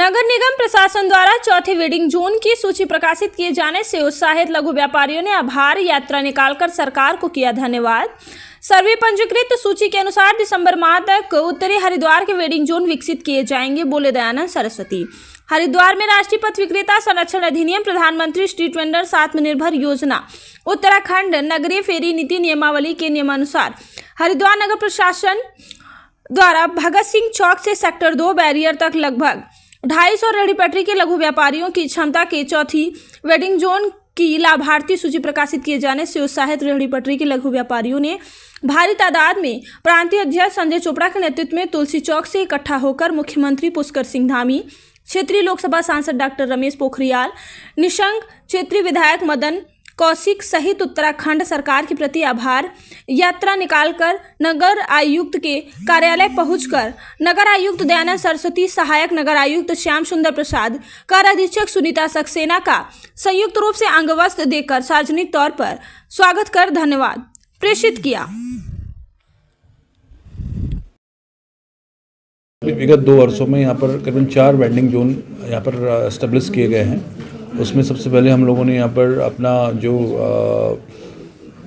नगर निगम प्रशासन द्वारा चौथे वेडिंग जोन की सूची प्रकाशित किए जाने से उत्साहित लघु व्यापारियों ने आभार यात्रा निकालकर सरकार को किया धन्यवाद। सर्वे पंजीकृत सूची के अनुसार दिसंबर माह तक उत्तरी हरिद्वार के वेडिंग जोन विकसित किए जाएंगे, बोले दयानंद सरस्वती। हरिद्वार में राष्ट्रीय पथ विक्रेता संरक्षण अधिनियम, प्रधानमंत्री स्ट्रीट वेंडर्स आत्मनिर्भर योजना, उत्तराखंड नगरीय फेरी नीति नियमावली के नियमानुसार हरिद्वार नगर प्रशासन द्वारा भगत सिंह चौक से सेक्टर 2 बैरियर तक लगभग 250 रेहड़ी पटरी के लघु व्यापारियों की क्षमता के चौथी वेडिंग जोन की लाभार्थी सूची प्रकाशित किए जाने से उत्साहित रेहड़ी पटरी के लघु व्यापारियों ने भारी तादाद में प्रांतीय अध्यक्ष संजय चोपड़ा के नेतृत्व में तुलसी चौक से इकट्ठा होकर मुख्यमंत्री पुष्कर सिंह धामी, क्षेत्रीय लोकसभा सांसद डॉक्टर रमेश पोखरियाल निशंक, क्षेत्रीय विधायक मदन कौशिक सहित उत्तराखंड सरकार के प्रति आभार यात्रा निकालकर नगर आयुक्त के कार्यालय पहुंचकर नगर आयुक्त दयानंद सरस्वती, सहायक नगर आयुक्त श्याम सुंदर प्रसाद, कर अधीक्षक सुनीता सक्सेना का संयुक्त रूप से अंगवस्त्र देकर सार्वजनिक तौर पर स्वागत कर धन्यवाद प्रेषित किया। विगत 2 वर्षों में यहाँ पर करीबन 4 वेंडिंग जोन यहाँ पर एस्टेब्लिश किए गए हैं। उसमें सबसे पहले हम लोगों ने यहाँ पर अपना जो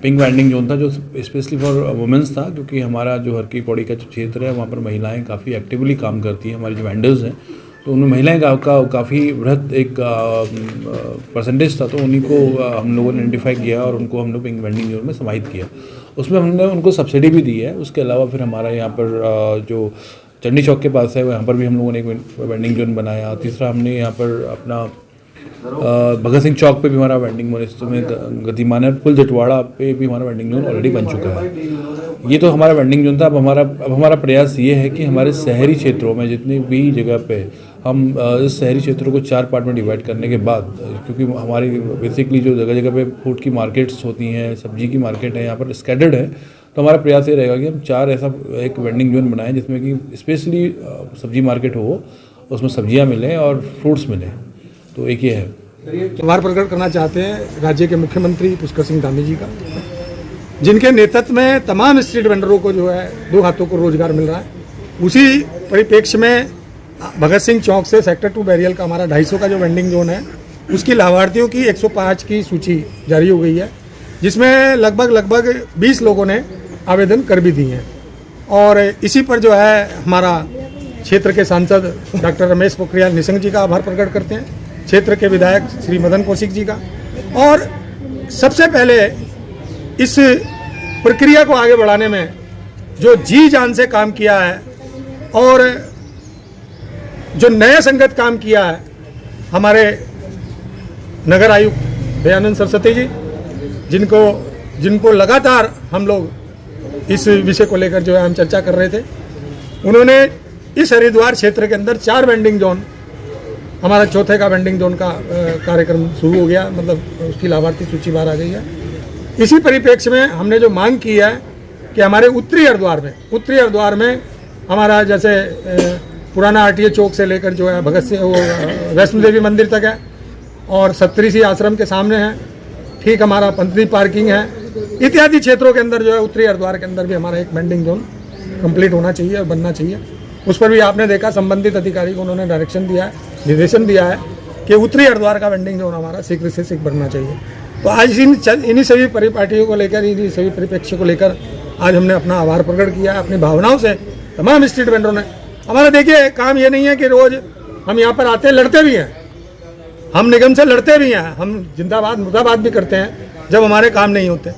पिंक वेंडिंग जोन था, जो स्पेशली फॉर वुमेंस था, क्योंकि हमारा जो हर की पौड़ी का जो क्षेत्र है वहाँ पर महिलाएं काफ़ी एक्टिवली काम करती हैं। हमारी जो वेंडर्स हैं तो उनमें महिलाएं का काफ़ी बृहद एक परसेंटेज था, तो उन्हीं को हम लोगों ने आइडेंटिफाई किया और उनको हम लोग पिंक वेंडिंग जोन में समाहित किया। उसमें हमने उनको सब्सिडी भी दी है। उसके अलावा फिर हमारा यहाँ पर जो चंडी चौक के पास है वहाँ पर भी हम लोगों ने एक वेंडिंग जोन बनाया। तीसरा हमने यहाँ पर अपना भगत सिंह चौक पे भी हमारा वेंडिंग जोन इस समय गतिमान है। पुल जटवाड़ा पे भी हमारा वेंडिंग जोन ऑलरेडी बन चुका है। ये तो हमारा वेंडिंग जोन था। अब हमारा प्रयास ये है कि हमारे शहरी क्षेत्रों में जितनी भी जगह पे हम इस शहरी क्षेत्रों को 4 पार्ट में डिवाइड करने के बाद, क्योंकि हमारी बेसिकली जो जगह जगह पे फूड की मार्केट्स होती हैं, सब्जी की मार्केट है, यहाँ पर स्कैटर्ड है, तो हमारा प्रयास ये रहेगा कि हम 4 ऐसा एक वेंडिंग जोन बनाएं जिसमें कि स्पेशली सब्जी मार्केट हो, उसमें सब्जियां मिलें और फ्रूट्स मिलें। तो एक ये है। आभार प्रकट करना चाहते हैं राज्य के मुख्यमंत्री पुष्कर सिंह धामी जी का, जिनके नेतृत्व में तमाम स्ट्रीट वेंडरों को जो है 2 हाथों को रोजगार मिल रहा है। उसी परिप्रेक्ष्य में भगत सिंह चौक से सेक्टर 2 बैरियल का हमारा 250 का जो वेंडिंग जोन है, उसकी लाभार्थियों की 105 की सूची जारी हो गई है, जिसमें लगभग 20 लोगों ने आवेदन कर भी दिए हैं। और इसी पर जो है हमारा क्षेत्र के सांसद डॉक्टर रमेश पोखरियाल निशंक जी का आभार प्रकट करते हैं, क्षेत्र के विधायक श्री मदन कौशिक जी का। और सबसे पहले इस प्रक्रिया को आगे बढ़ाने में जो जी जान से काम किया है और जो नया संगत काम किया है हमारे नगर आयुक्त दयानंद सरस्वती जी, जिनको लगातार हम लोग इस विषय को लेकर जो है हम चर्चा कर रहे थे। उन्होंने इस हरिद्वार क्षेत्र के अंदर 4 वेंडिंग जोन, हमारा चौथे का वेंडिंग जोन का कार्यक्रम शुरू हो गया, मतलब उसकी लाभार्थी सूची बाहर आ गई है। इसी परिप्रेक्ष्य में हमने जो मांग की है कि हमारे उत्तरी हरिद्वार में हमारा जैसे पुराना आरटीए चौक से लेकर जो है भगत सिंह वैष्णो देवी मंदिर तक है और सप्तऋषि आश्रम के सामने है, ठीक हमारा पंथी पार्किंग है, इत्यादि क्षेत्रों के अंदर जो है उत्तरी हरिद्वार के अंदर भी हमारा एक वेंडिंग जोन कंप्लीट होना चाहिए और बनना चाहिए। उस पर भी आपने देखा संबंधित अधिकारी को उन्होंने डायरेक्शन दिया है, निर्देशन दिया है कि उत्तरी हरिद्वार का वेंडिंग जोन हमारा शीघ्र से शीघ्र बनना चाहिए। तो आज इन्हीं सभी परिपाटियों को लेकर, इन्हीं सभी परिप्रेक्ष्य को लेकर आज हमने अपना आभार प्रकट किया है अपनी भावनाओं से तमाम स्ट्रीट वेंडरों ने। हमारा देखिए काम ये नहीं है कि रोज हम यहाँ पर आते लड़ते भी हैं, हम निगम से लड़ते भी हैं, हम जिंदाबाद मुर्दाबाद भी करते हैं जब हमारे काम नहीं होते,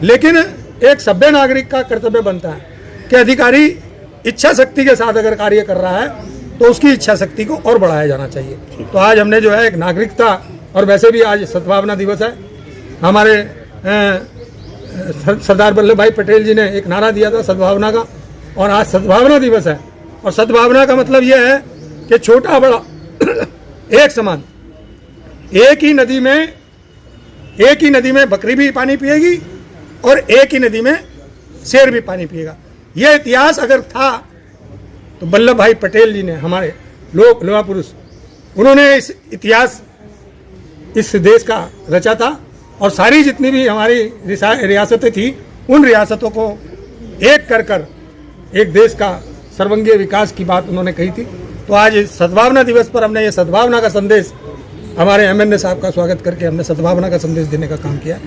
लेकिन एक सभ्य नागरिक का कर्तव्य बनता है कि अधिकारी इच्छा शक्ति के साथ अगर कार्य कर रहा है तो उसकी इच्छा शक्ति को और बढ़ाया जाना चाहिए। तो आज हमने जो है एक नागरिकता, और वैसे भी आज सद्भावना दिवस है, हमारे सरदार वल्लभ भाई पटेल जी ने एक नारा दिया था सद्भावना का, और आज सद्भावना दिवस है। और सद्भावना का मतलब यह है कि छोटा बड़ा एक समान, एक ही नदी में बकरी भी पानी पिएगी और एक ही नदी में शेर भी पानी पिएगा। यह इतिहास अगर था तो वल्लभ भाई पटेल जी ने, हमारे लोहा पुरुष, उन्होंने इस इतिहास इस देश का रचा था। और सारी जितनी भी हमारी रियासतें थी, उन रियासतों को एक कर एक देश का सर्वंगीय विकास की बात उन्होंने कही थी। तो आज इस सद्भावना दिवस पर हमने ये सद्भावना का संदेश, हमारे MNA साहब का स्वागत करके हमने सद्भावना का संदेश देने का काम किया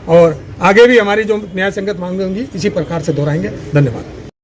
और आगे भी हमारी जो न्याय संगत मांगे होंगी इसी प्रकार से दोहराएंगे। धन्यवाद।